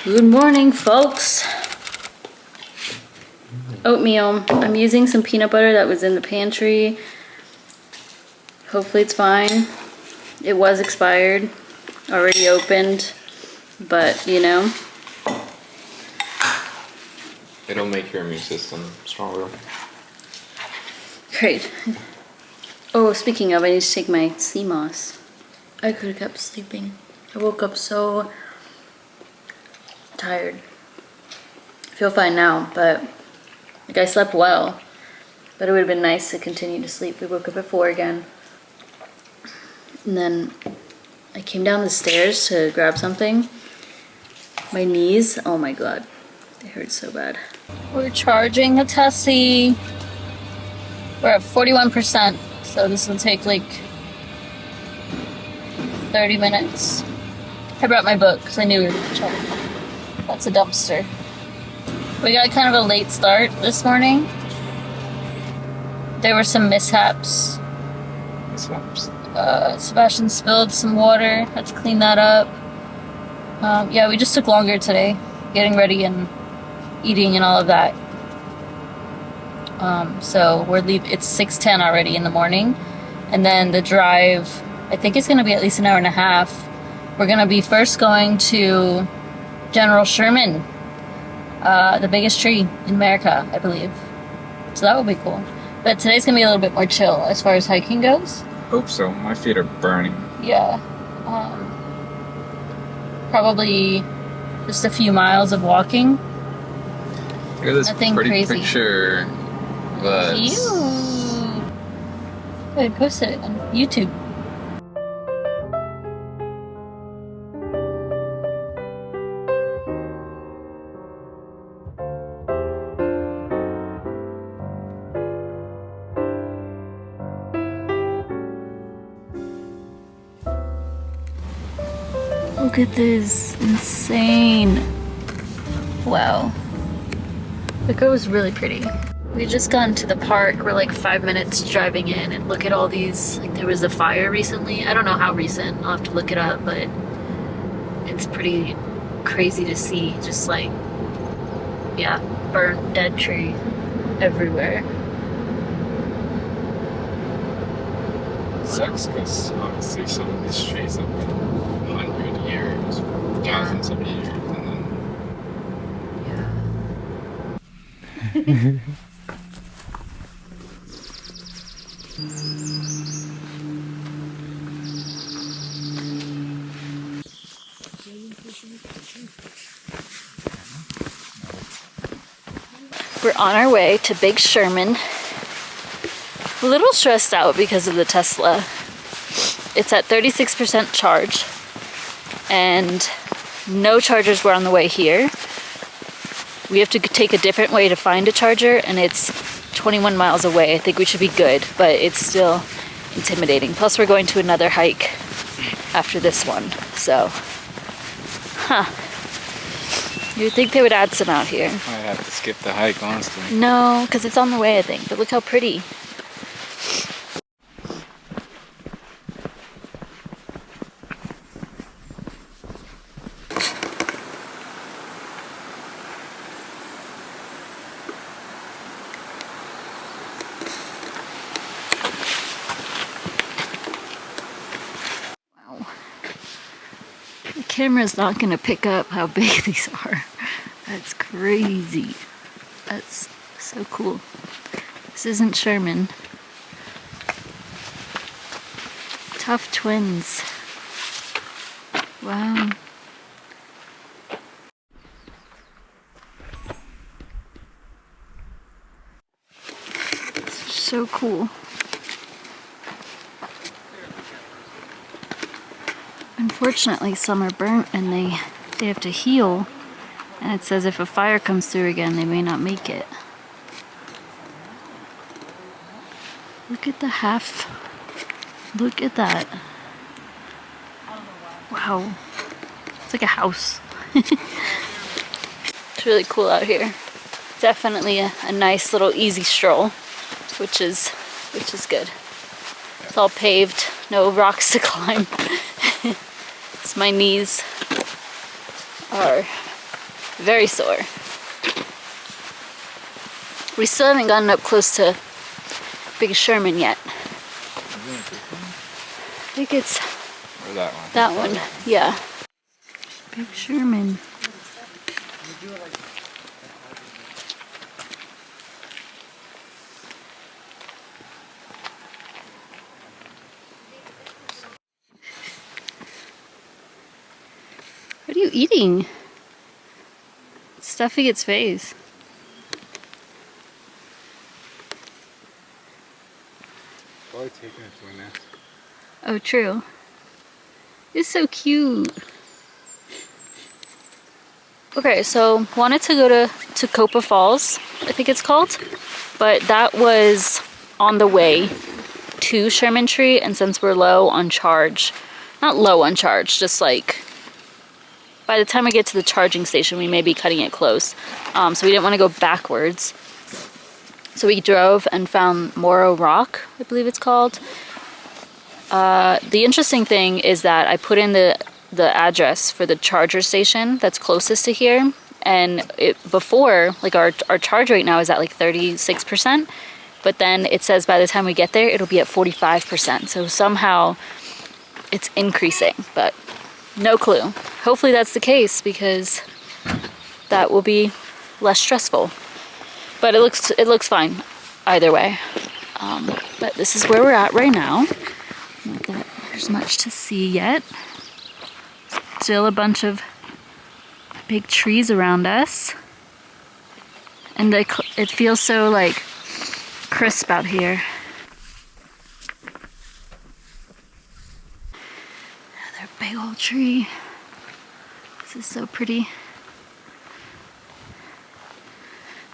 Good morning, folks. Oatmeal. I'm using some peanut butter that was in the pantry. Hopefully it's fine. It was expired, already opened, but you know. It'll make your immune system stronger. Great. Oh, speaking of, I need to take my sea moss. I could have kept sleeping. I woke up so tired. I feel fine now, but like I slept well. But it would have been nice to continue to sleep. We woke up at 4 again. And then I came down the stairs to grab something. My knees, oh my god, they hurt so bad. We're charging the Tessie. We're at 41%, so this will take like 30 minutes. I brought my book because I knew we were going to charge. That's a dumpster. We got kind of a late start this morning. There were some mishaps. Sebastian spilled some water. Had to clean that up. Yeah, we just took longer today, getting ready and eating and all of that. So we're leaving. It's 6:10 already in the morning, and then the drive, I think it's going to be at least an hour and a half. We're going to be first going to General Sherman, the biggest tree in America, I believe. So that will be cool. But today's going to be a little bit more chill as far as hiking goes. Hope so. My feet are burning. Yeah. Probably just a few miles of walking. Look at this Nothing pretty crazy. picture. Cute. Good, post it on YouTube. Look at this, insane. Wow. The girl was really pretty. We just got into the park. We're like 5 minutes driving in, and look at all these, like there was a fire recently. I don't know how recent, I'll have to look it up, but it's pretty crazy to see. Just like, yeah, burnt dead tree everywhere. Sucks because obviously some of these trees have been 100 years, thousands of years, and then yeah. We're on our way to Big Sherman. A little stressed out because of the Tesla. It's at 36% charge, and no chargers were on the way here. We have to take a different way to find a charger, and it's 21 miles away. I think we should be good, but it's still intimidating. Plus we're going to another hike after this one, so you'd think they would add some out here. I'd have to skip the hike, honestly. No, because it's on the way, I think, but look how pretty. The camera's not going to pick up how big these are. That's crazy. That's so cool. This isn't Sherman. Tough twins. Wow. So cool. Unfortunately, some are burnt and they have to heal. And it says if a fire comes through again, they may not make it. Look at the half. Look at that. Wow. It's like a house. It's really cool out here. Definitely a nice little easy stroll, which is good. It's all paved, no rocks to climb. So my knees are Very sore. We still haven't gotten up close to Big Sherman yet. I think it's Or that one. that one. Yeah. Big Sherman. What are you eating? It's stuffing its face. Probably taking it to a nest. Oh, true. It's so cute. Okay, so wanted to go to Copa Falls, I think it's called, but that was on the way to Sherman Tree, and since we're low on charge, not low on charge, just like by the time we get to the charging station, we may be cutting it close. So we didn't want to go backwards. So we drove and found Moro Rock, I believe it's called. The interesting thing is that I put in the address for the charger station that's closest to here, and before, like our charge rate now is at like 36%, but then it says by the time we get there it'll be at 45%, so somehow it's increasing, but no clue. Hopefully that's the case, because that will be less stressful, but it looks fine either way. But this is where we're at right now. Not that there's much to see yet. Still a bunch of big trees around us. And it feels so like crisp out here. Another big old tree. This is so pretty.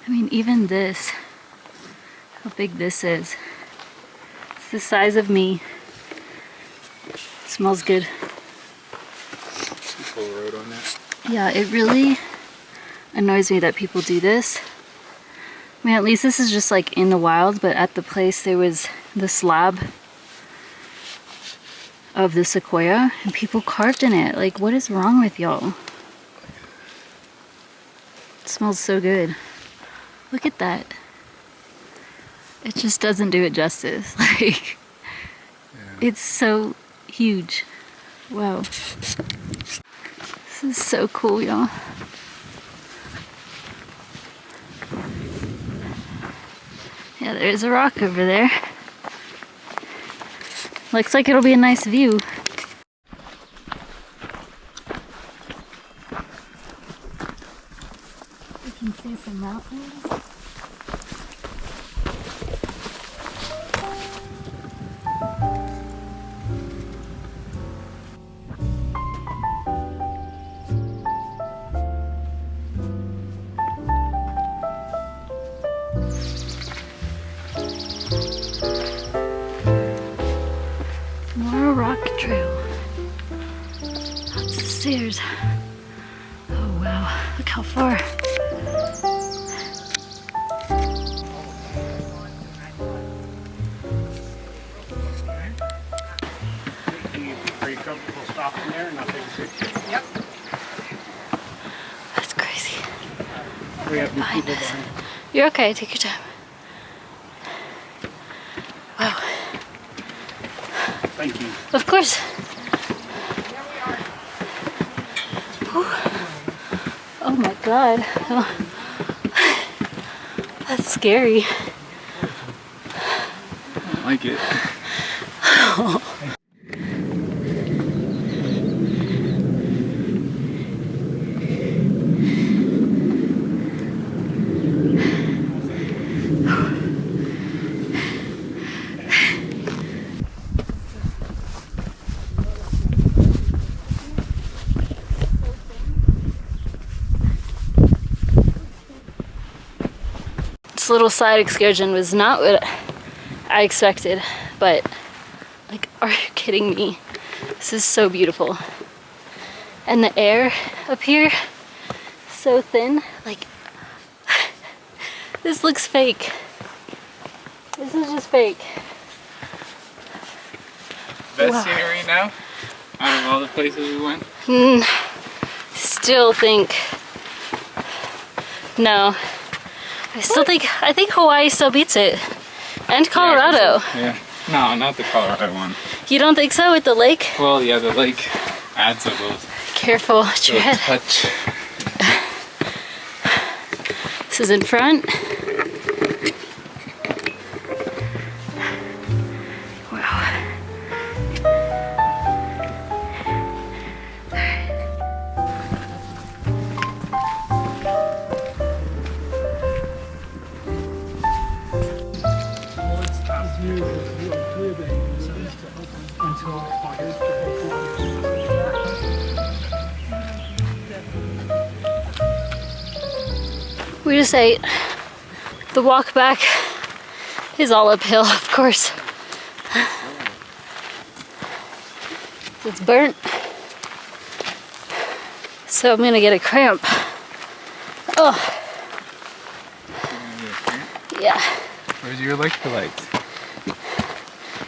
I mean, even this, how big this is. It's the size of me. It smells good. People rode on that. Yeah, it really annoys me that people do this. I mean, at least this is just like in the wild, but at the place there was the slab of the Sequoia and people carved in it. Like, what is wrong with y'all? It smells so good. Look at that. It just doesn't do it justice. Like, It's so huge. Wow. This is so cool, y'all. Yeah, there's a rock over there. Looks like it'll be a nice view. You can see some mountains. Moro Rock Trail. Lots of stairs. Oh wow, look how far. Are you comfortable stopping there and I'll take a picture? Yep. That's crazy. We have new Behind people us. behind. You're okay, take your time. Wow. Thank you. Of course. Whew. Oh my god. Oh. That's scary. I don't like it. This little side excursion was not what I expected, but like, are you kidding me? This is so beautiful. And the air up here, so thin. Like, this looks fake. This is just fake. Best Wow. scenery now? Out of all the places we went? Still think No. I think Hawaii still beats it. And Colorado. Yeah. No, not the Colorado one. You don't think so with the lake? Well, yeah, the lake adds a little Careful, watch your head. touch. This is in front. Wow. We just ate. The walk back is all uphill, of course. It's burnt. So I'm gonna get a cramp. Oh. Yeah. Where's your electrolytes?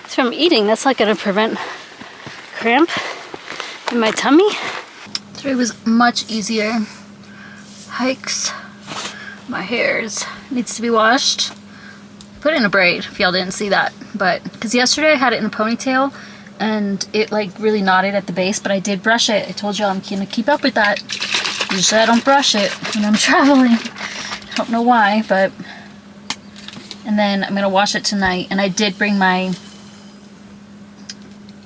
It's from eating. That's not gonna prevent cramp in my tummy. Today was much easier. Hikes. My hair needs to be washed. Put it in a braid if y'all didn't see that. But because yesterday I had it in a ponytail and it like really knotted at the base, but I did brush it. I told y'all I'm gonna keep up with that. Usually I don't brush it when I'm traveling. I don't know why, but. And then I'm gonna wash it tonight. And I did bring my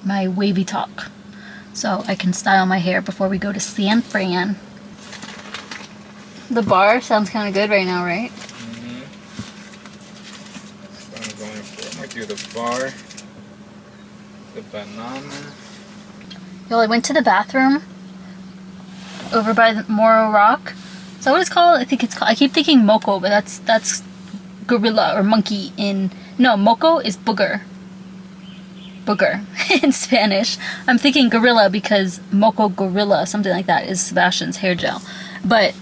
wavy talk so I can style my hair before we go to San Fran. The bar sounds kind of good right now, right? Mm-hmm. That's what I'm going for. I might do the bar, the banana. Y'all, I went to the bathroom over by the Moro Rock. Is that what it's called? I think it's called. I keep thinking moco, but that's gorilla or monkey in. No, moco is booger. Booger in Spanish. I'm thinking gorilla because moco gorilla, something like that, is Sebastian's hair gel. But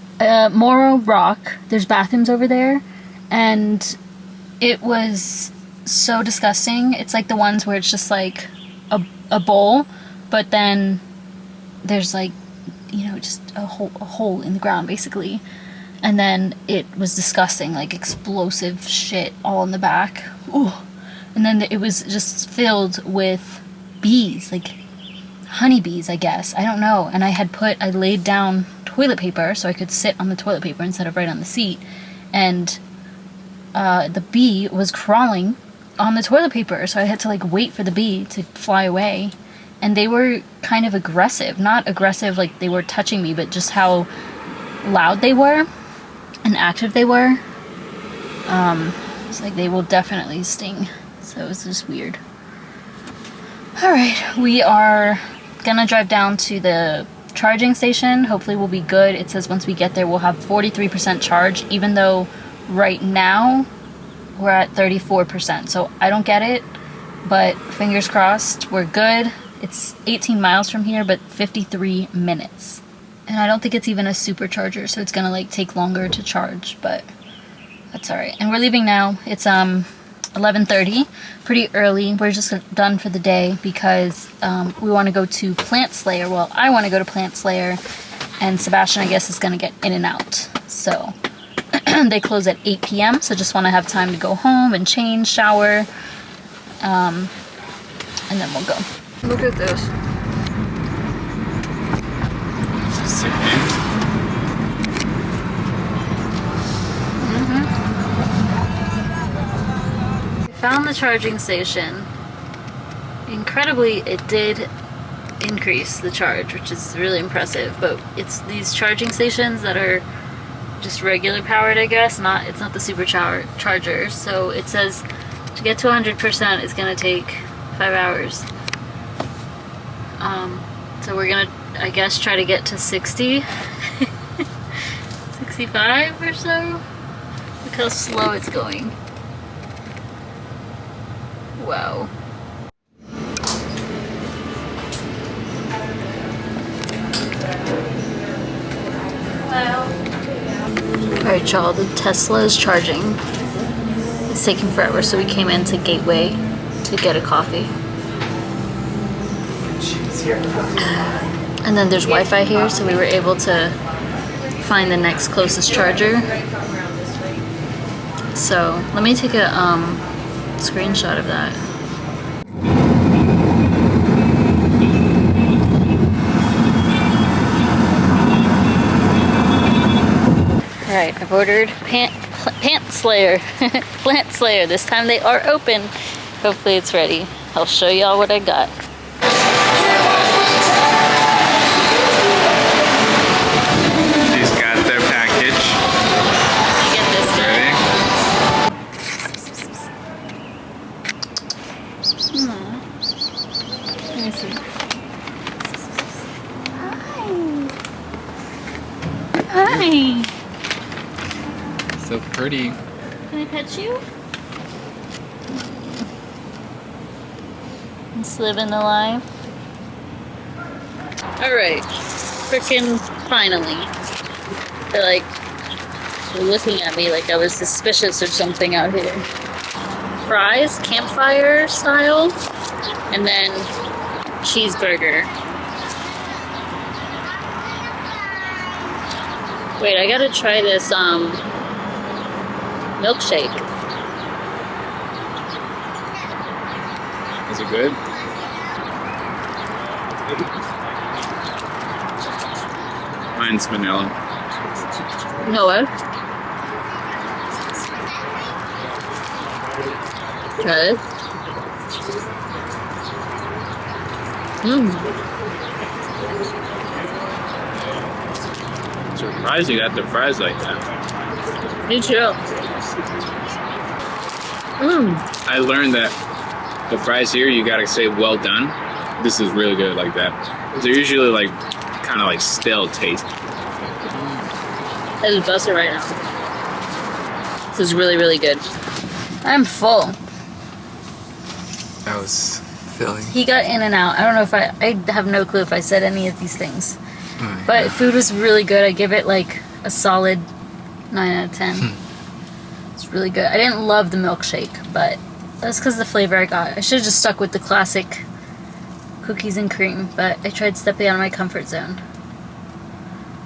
Moro Rock, there's bathrooms over there, and it was so disgusting. It's like the ones where it's just like a bowl, but then there's like, you know, just a hole in the ground basically. And then it was disgusting, like explosive shit all in the back. Ooh. And then it was just filled with bees, like honeybees, I guess. I don't know. And I laid down toilet paper so I could sit on the toilet paper instead of right on the seat. And the bee was crawling on the toilet paper, so I had to like wait for the bee to fly away. And they were kind of aggressive. Not aggressive like they were touching me, but just how loud they were and active they were. It's like they will definitely sting. So it was just weird. Alright, we are gonna drive down to the charging station. Hopefully we'll be good. It says once we get there we'll have 43% charge, even though right now we're at 34%. So I don't get it, but fingers crossed, we're good. It's 18 miles from here, but 53 minutes. And I don't think it's even a supercharger, so it's gonna like take longer to charge, but that's alright. And we're leaving now. It's 11:30, pretty early. We're just done for the day because we want to go to Plant Slayer. Well, I want to go to Plant Slayer, and Sebastian, I guess, is going to get in and out. So they close at 8 p.m., so just want to have time to go home and change, shower, and then we'll go. Look at this. Sick man. Found the charging station. Incredibly, it did increase the charge, which is really impressive, but it's these charging stations that are just regular powered, I guess. It's not the supercharger. So it says to get to 100% it's gonna take 5 hours. So we're gonna, I guess, try to get to 60 65 or so. Look how slow it's going. Wow. Alright y'all, the Tesla is charging. It's taking forever, so we came into Gateway to get a coffee. And then there's Wi-Fi here, so we were able to find the next closest charger. So let me take a screenshot of that. Alright, I've ordered Plant Slayer. Plant Slayer. This time they are open. Hopefully it's ready. I'll show y'all what I got. She's got their package. You get this Ready? Let me see. Hi. So pretty. Can I pet you? Just living the life. Alright. Frickin' finally. They're like, they're looking at me like I was suspicious or something out here. Fries, campfire style, and then cheeseburger. Wait, I gotta try this milkshake. Is it good? Mine's vanilla. No what? Good. Surprised you got the fries like that. Me too. I learned that the fries here, you gotta say well done. This is really good like that. They're usually like kind of like stale taste. I just bust it right now. This is really, really good. I'm full. That was filling. He got in and out. I don't know if I have no clue if I said any of these things. But food was really good. I give it like a solid 9 out of 10. It's really good. I didn't love the milkshake, but that's because of the flavor I got. I should have just stuck with the classic cookies and cream, but I tried stepping out of my comfort zone.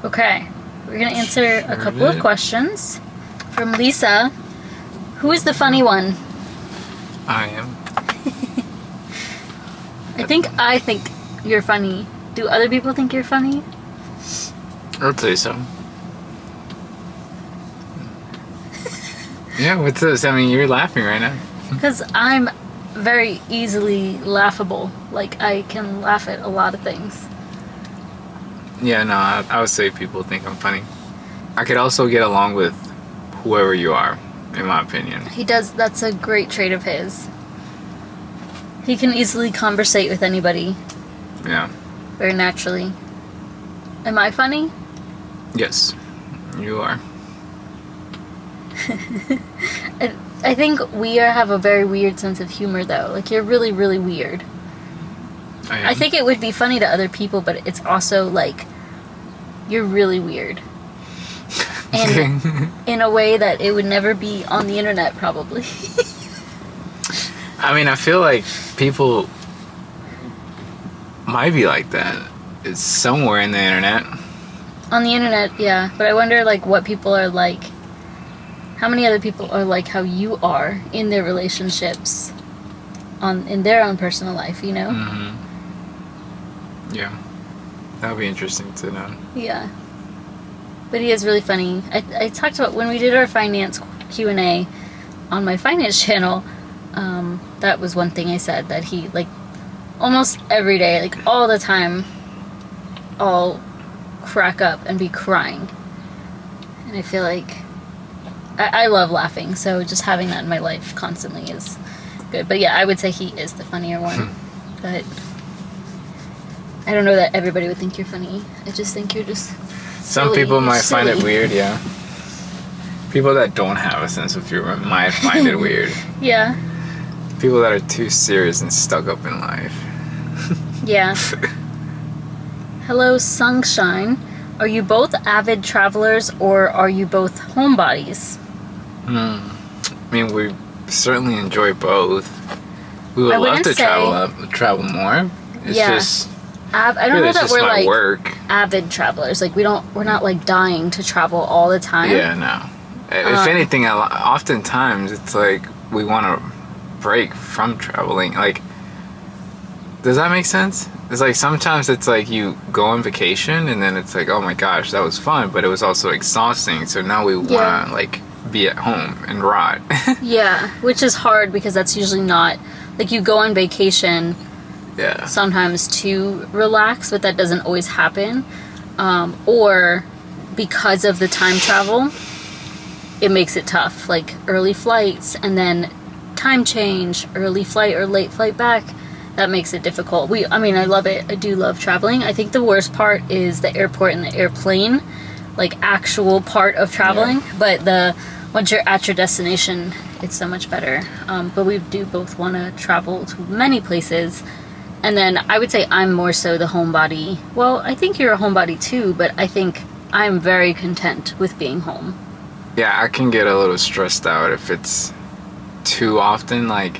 Okay, we're gonna answer a couple of questions from Lisa. Who is the funny one? I am. I think you're funny. Do other people think you're funny? I'd say so. Yeah, what's this? I mean, you're laughing right now. Because I'm very easily laughable. Like, I can laugh at a lot of things. Yeah, no, I would say people think I'm funny. I could also get along with whoever you are, in my opinion. He does. That's a great trait of his. He can easily conversate with anybody. Yeah. Very naturally. Am I funny? Yes, you are. I think we have a very weird sense of humor, though. Like, you're really, really weird. I think it would be funny to other people, but it's also, like, you're really weird. And in a way that it would never be on the internet, probably. I mean, I feel like people might be like that. It's somewhere in the internet. On the internet, yeah. But I wonder, like, what people are like. How many other people are like how you are in their relationships, in their own personal life, you know? Mm-hmm. Yeah. That would be interesting to know. Yeah. But he is really funny. I talked about when we did our finance Q&A on my finance channel, that was one thing I said, that he, like, almost every day, like, all the time, I'll crack up and be crying. And I feel like I love laughing, so just having that in my life constantly is good. But yeah, I would say he is the funnier one. But I don't know that everybody would think you're funny. I just think you're just Some silly. people You're might find it silly. weird, yeah. People that don't have a sense of humor might find it weird. Yeah. People that are too serious and stuck up in life. Yeah. Hello, Sunshine. Are you both avid travelers or are you both homebodies? I mean, we certainly enjoy both. We would I love wouldn't to say- travel more. It's Yeah. just I don't Really, know it's that just we're my like work. avid travelers. Like we're not like dying to travel all the time. Yeah, no. If anything, oftentimes it's like we want to break from traveling. Like, does that make sense? It's like sometimes it's like you go on vacation and then it's like, oh my gosh, that was fun, but it was also exhausting. So now we want to like be at home and rot. Yeah, which is hard because that's usually not like you go on vacation. Yeah. Sometimes to relax, but that doesn't always happen. Or because of the time travel, it makes it tough. Like early flights and then time change, early flight or late flight back. That makes it difficult. I mean, I love it. I do love traveling. I think the worst part is the airport and the airplane, like actual part of traveling. Yeah. But once you're at your destination, it's so much better. But we do both want to travel to many places. And then I would say I'm more so the homebody. Well, I think you're a homebody too, but I think I'm very content with being home. Yeah, I can get a little stressed out if it's too often. Like,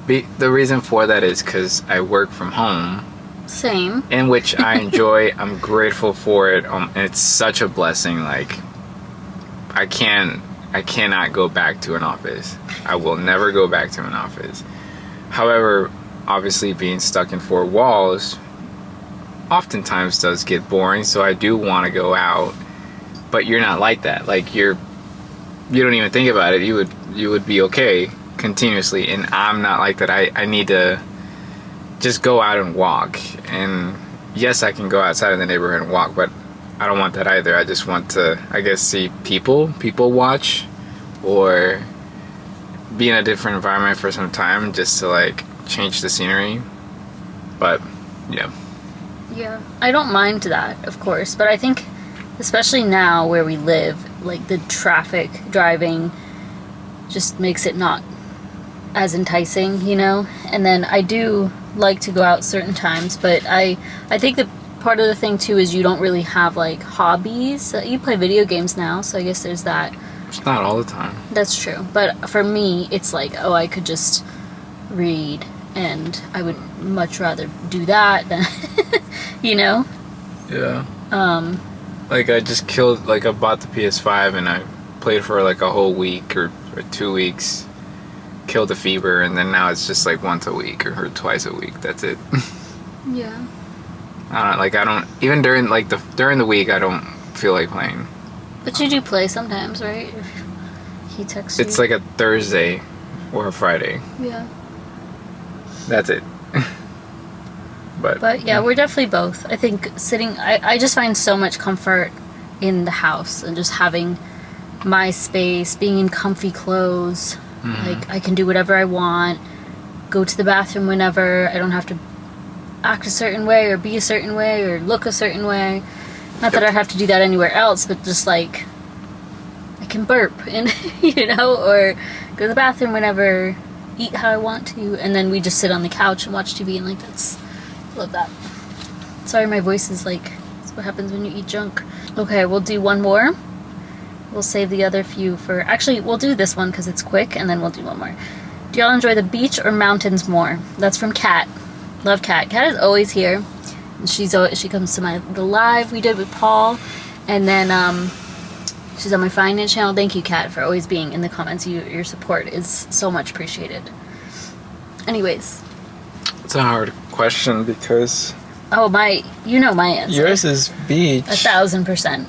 the reason for that is because I work from home. Same. In which I enjoy. I'm grateful for it. And it's such a blessing. Like, I cannot go back to an office. I will never go back to an office. However, obviously being stuck in four walls oftentimes does get boring, so I do want to go out. But you're not like that. Like, you don't even think about it. You would be okay continuously, and I'm not like that. I need to just go out and walk. And yes, I can go outside in the neighborhood and walk, but I don't want that either. I just want to, I guess, see people watch, or be in a different environment for some time just to like change the scenery. But yeah, I don't mind that, of course, but I think especially now where we live, like the traffic driving just makes it not as enticing, you know. And then I do like to go out certain times, but I think that part of the thing too is you don't really have like hobbies. You play video games now, so I guess there's that. It's not all the time. That's true, but for me it's like, oh, I could just read, and I would much rather do that than you know. Yeah. Like, I just I bought the PS5 and I played for like a whole week or 2 weeks, killed the fever, and then now it's just like once a week or twice a week. That's it. Yeah. I don't even during the week I don't feel like playing. But you do play sometimes, right? If he texts you. It's like a Thursday or a Friday. Yeah. That's it. But yeah, we're definitely both. I think I just find so much comfort in the house and just having my space, being in comfy clothes. Mm-hmm. Like, I can do whatever I want, go to the bathroom whenever. I don't have to act a certain way or be a certain way or look a certain way. Not that I have to do that anywhere else, but just like I can burp and or go to the bathroom whenever, eat how I want to, and then we just sit on the couch and watch TV, and like love that. Sorry, my voice is like, that's what happens when you eat junk. Okay, we'll do one more. We'll save the other few for, actually, we'll do this one because it's quick, and then we'll do one more. Do y'all enjoy the beach or mountains more? That's from Kat. Love Kat. Kat is always here. And she comes to the live we did with Paul, and then she's on my finance channel. Thank you, Kat, for always being in the comments. Your support is so much appreciated. Anyways. It's a hard question because... Oh, my answer. Yours is beach. 1,000%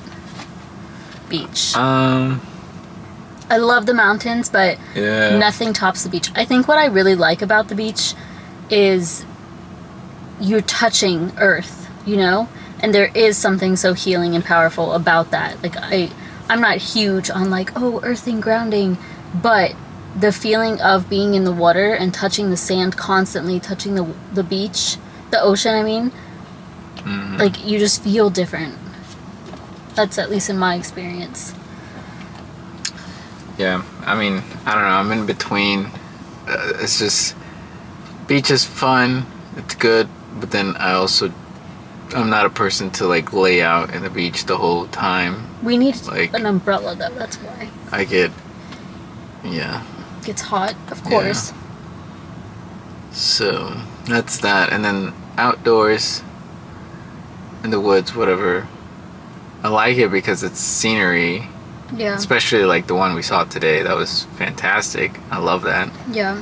beach. I love the mountains, but nothing tops the beach. I think what I really like about the beach is you're touching earth, and there is something so healing and powerful about that. Like, I'm not huge on like, oh, earthing, grounding, but the feeling of being in the water and touching the sand constantly, touching the beach, the ocean, I mean, mm-hmm. Like, you just feel different. That's at least in my experience. Yeah, I mean, I don't know, I'm in between. It's just, beach is fun, it's good, but then I'm not a person to like lay out in the beach the whole time. We need an umbrella though, that's why. Gets hot, of course. Yeah. So that's that. And then outdoors, in the woods, whatever. I like it because it's scenery, Yeah. especially like the one we saw today. That was fantastic. I love that. Yeah.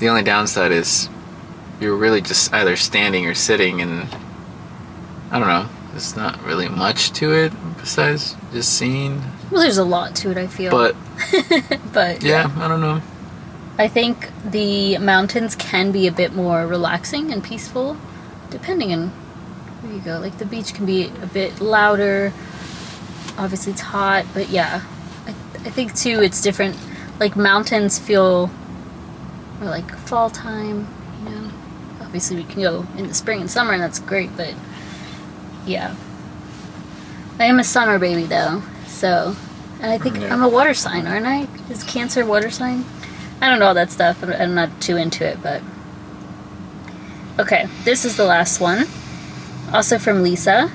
The only downside is you're really just either standing or sitting, and I don't know. There's not really much to it besides just seeing. Well, there's a lot to it, I feel. But But yeah, I don't know. I think the mountains can be a bit more relaxing and peaceful, depending on where you go. Like the beach can be a bit louder. Obviously, it's hot, but yeah, I think too it's different. Like mountains feel more like fall time. You know, obviously we can go in the spring and summer, and that's great. But yeah, I am a summer baby though, so. And I think Yeah. I'm a water sign, aren't I? Is Cancer a water sign? I don't know all that stuff. I'm not too into it, but... Okay, this is the last one. Also from Lisa.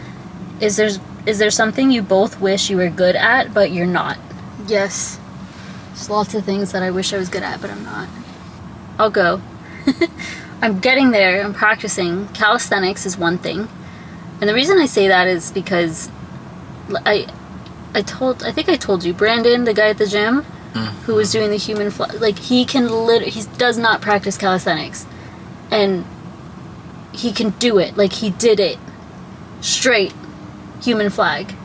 Is there something you both wish you were good at, but you're not? Yes. There's lots of things that I wish I was good at, but I'm not. I'll go. I'm getting there. I'm practicing. Calisthenics is one thing. And the reason I say that is because I think I told you, Brandon, the guy at the gym, who was doing the human flag, like, he does not practice calisthenics. And he can do it. Like, he did it. Straight. Human flag.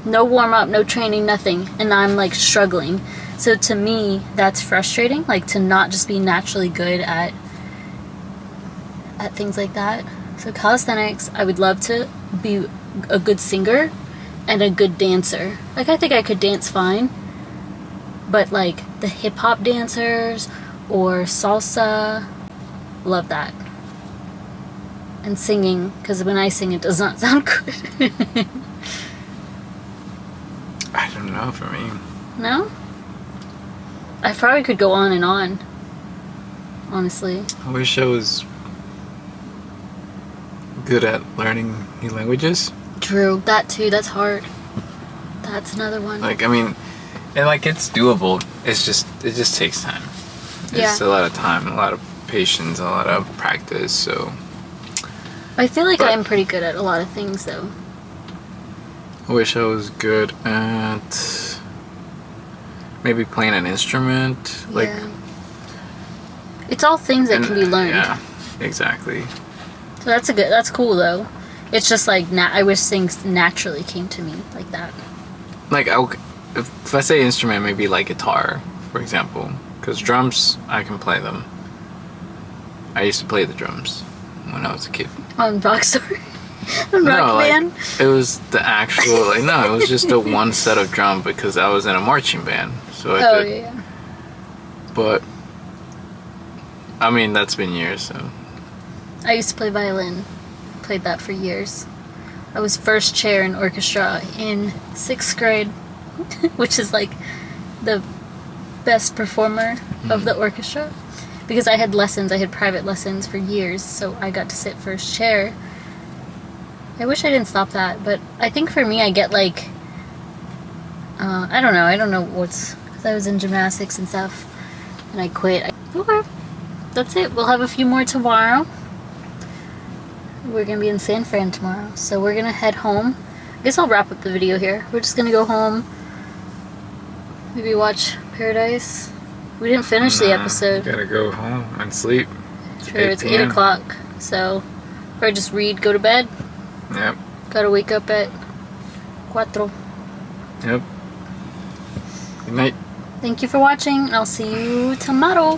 No warm-up, no training, nothing. And I'm, like, struggling. So to me, that's frustrating. Like, to not just be naturally good at things like that. So calisthenics, I would love to be a good singer and a good dancer. Like, I think I could dance fine, but like the hip-hop dancers or salsa, love that. And singing, because when I sing it does not sound good. I don't know for me. No? I probably could go on and on, honestly. I wish I was good at learning new languages. True, that too, that's hard. That's another one. Like, I mean, and like it's doable. It just takes time. It's Yeah. a lot of time, a lot of patience, a lot of practice. So I feel like but- I'm pretty good at a lot of things, though. I wish I was good at maybe playing an instrument. Like, Yeah. It's all things that can be learned. Yeah, exactly. So that's cool, though. It's just like, I wish things naturally came to me like that. Like, if I say instrument, maybe like guitar, for example. Because drums, I can play them. I used to play the drums when I was a kid. On Rockstar? On Rock No, like, Band? it was the actual, like, no, it was just a one set of drum because I was in a marching band. So I Oh, did. yeah. But, I mean, that's been years, so. I used to play violin. Played that for years. I was first chair in orchestra in 6th grade, which is like the best performer of the orchestra. Because I had private lessons for years, so I got to sit first chair. I wish I didn't stop that, but I think for me I get like, I don't know because I was in gymnastics and stuff, and I quit. Okay, that's it. We'll have a few more tomorrow. We're gonna be in San Fran tomorrow, so we're gonna head home. I guess I'll wrap up the video here. We're just gonna go home, maybe watch Paradise. We didn't finish the episode. Gotta go home and sleep. True, it's 8 o'clock, so or just read, go to bed. Yep. Gotta wake up at 4. Yep. Good night. Thank you for watching, and I'll see you tomorrow.